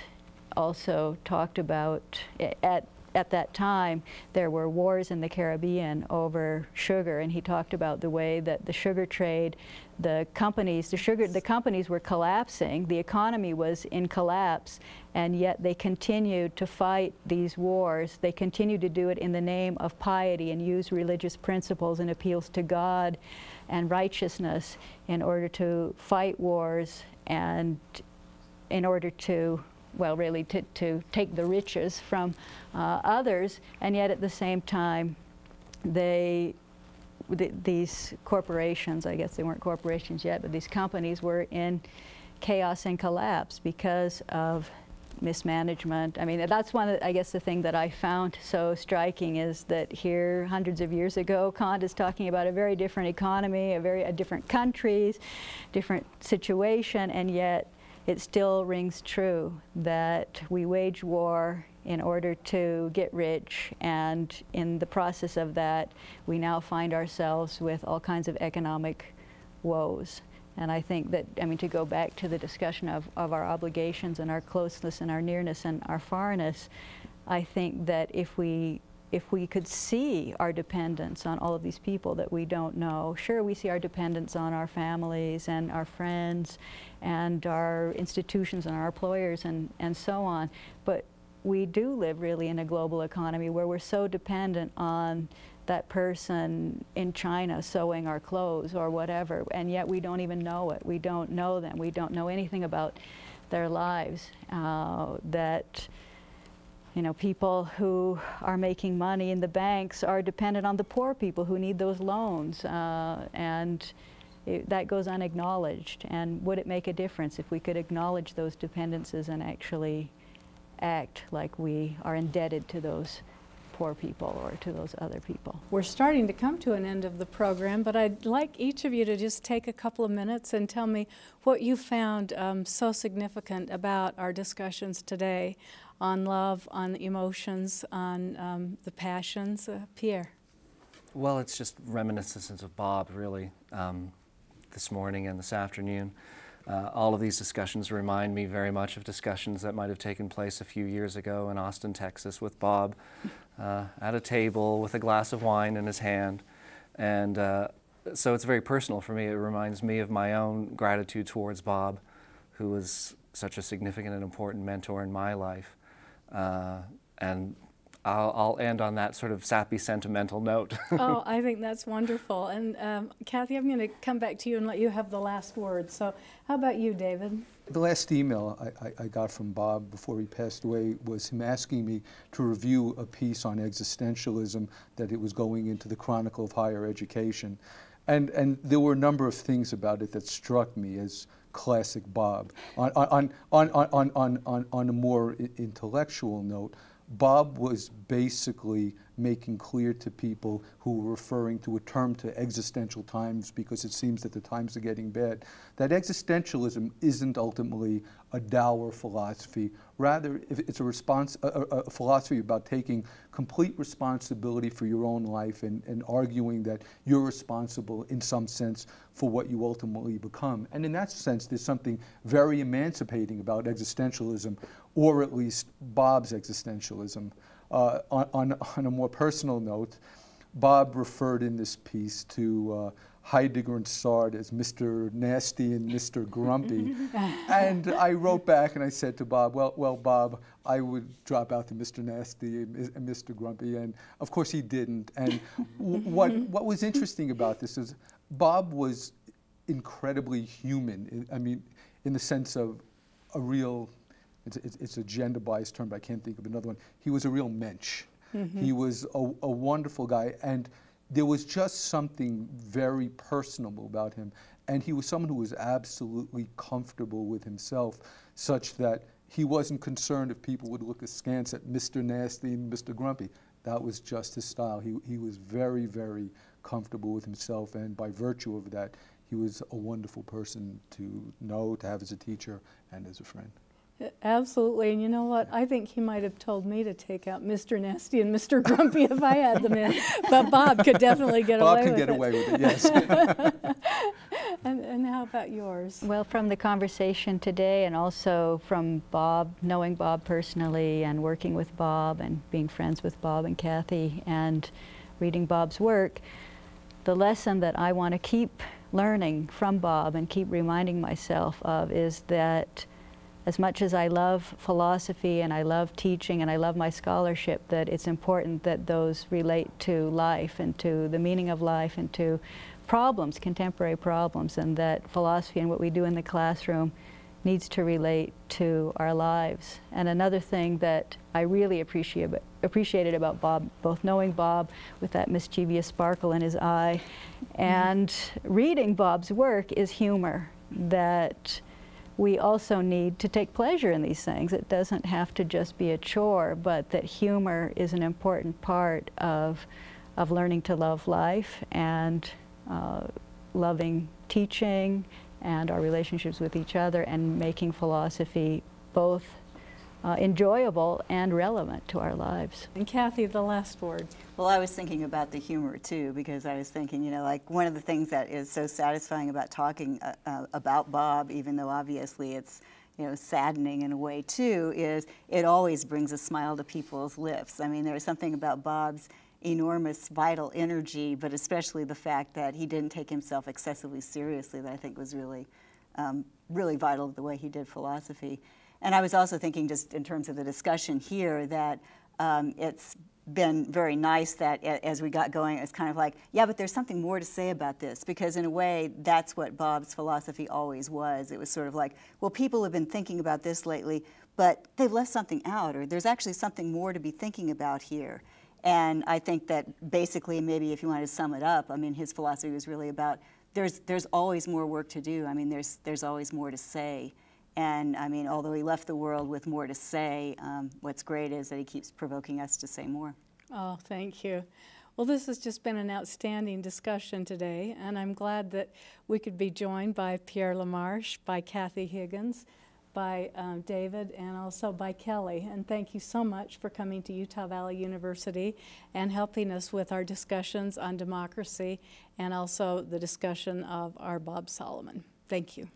also talked about, at at that time there were wars in the Caribbean over sugar, and he talked about the way that the sugar trade, the companies were collapsing, the economy was in collapse, and yet they continued to fight these wars. They continued to do it in the name of piety and use religious principles and appeals to God and righteousness in order to fight wars and in order to, well, really to take the riches from others, and yet at the same time these corporations, I guess they weren't corporations yet, but these companies were in chaos and collapse because of mismanagement. I mean, that's one of, I guess, the thing that I found so striking is that here, hundreds of years ago, Kant is talking about a very different economy, a different countries, different situation, and yet it still rings true that we wage war in order to get rich, and in the process of that, we now find ourselves with all kinds of economic woes. And I think that, I mean, to go back to the discussion of our obligations and our closeness and our nearness and our farness, I think that if we could see our dependence on all of these people that we don't know, sure, we see our dependence on our families and our friends and our institutions and our employers and so on, but we do live really in a global economy where we're so dependent on that person in China sewing our clothes or whatever, and yet we don't even know it. We don't know them. We don't know anything about their lives. That, you know, people who are making money in the banks are dependent on the poor people who need those loans, and that goes unacknowledged. And would it make a difference if we could acknowledge those dependencies and actually act like we are indebted to those poor people or to those other people? We're starting to come to an end of the program, but I'd like each of you to just take a couple of minutes and tell me what you found so significant about our discussions today on love, on emotions, on the passions. Pierre. Well, it's just reminiscences of Bob, really, this morning and this afternoon. All of these discussions remind me very much of discussions that might have taken place a few years ago in Austin, Texas, with Bob at a table with a glass of wine in his hand. And so it's very personal for me. It reminds me of my own gratitude towards Bob, who was such a significant and important mentor in my life. And I'll end on that sort of sappy, sentimental note. Oh, I think that's wonderful. And Cathy, I'm going to come back to you and let you have the last word. So how about you, David? The last email I got from Bob before he passed away was him asking me to review a piece on existentialism that it was going into the Chronicle of Higher Education. And there were a number of things about it that struck me as classic Bob. On a more intellectual note, Bob was basically making clear to people who were referring to a term to existential times, because it seems that the times are getting bad, that existentialism isn't ultimately a dour philosophy. Rather, it's a philosophy about taking complete responsibility for your own life and arguing that you're responsible in some sense for what you ultimately become. And in that sense, there's something very emancipating about existentialism, or at least Bob's existentialism. On a more personal note, Bob referred in this piece to Heidegger and Sartre as Mr. Nasty and Mr. Grumpy. And I wrote back and I said to Bob, well, Bob, I would drop out to Mr. Nasty and Mr. Grumpy. And of course he didn't. And what was interesting about this is Bob was incredibly human. I mean, in the sense of a real, it's a gender-biased term, but I can't think of another one. He was a real mensch. Mm-hmm. He was a wonderful guy, and there was just something very personable about him. And he was someone who was absolutely comfortable with himself, such that he wasn't concerned if people would look askance at Mr. Nasty and Mr. Grumpy. That was just his style. He was very, very comfortable with himself, and by virtue of that, he was a wonderful person to know, to have as a teacher and as a friend. Absolutely, and you know what? I think he might have told me to take out Mr. Nasty and Mr. Grumpy if I had them in, but Bob could definitely get away with it. Bob can get away with it, yes. And how about yours? Well, from the conversation today and also from Bob, knowing Bob personally and working with Bob and being friends with Bob and Cathy and reading Bob's work, the lesson that I want to keep learning from Bob and keep reminding myself of is that as much as I love philosophy and I love teaching and I love my scholarship, that it's important that those relate to life and to the meaning of life and to problems, contemporary problems, and that philosophy and what we do in the classroom needs to relate to our lives. And another thing that I really appreciated about Bob, both knowing Bob with that mischievous sparkle in his eye and reading Bob's work, is humor, that we also need to take pleasure in these things. It doesn't have to just be a chore, but that humor is an important part of learning to love life and loving teaching and our relationships with each other, and making philosophy both enjoyable and relevant to our lives. And Cathy, the last word. Well, I was thinking about the humor too, because I was thinking, you know, like one of the things that is so satisfying about talking about Bob, even though obviously it's, you know, saddening in a way too, is it always brings a smile to people's lips. I mean, there was something about Bob's enormous vital energy, but especially the fact that he didn't take himself excessively seriously, that I think was really, really vital to the way he did philosophy. And I was also thinking, just in terms of the discussion here, that it's been very nice that as we got going, it's kind of like, yeah, but there's something more to say about this, because in a way, that's what Bob's philosophy always was. It was sort of like, well, people have been thinking about this lately, but they've left something out, or there's actually something more to be thinking about here. And I think that basically, maybe if you wanted to sum it up, I mean, his philosophy was really about there's always more work to do. I mean, there's always more to say. And I mean, although he left the world with more to say, what's great is that he keeps provoking us to say more. Oh, thank you. Well, this has just been an outstanding discussion today, and I'm glad that we could be joined by Pierre LaMarche, by Kathleen Higgins, by David, and also by Kelly. And thank you so much for coming to Utah Valley University and helping us with our discussions on democracy and also the discussion of our Bob Solomon. Thank you.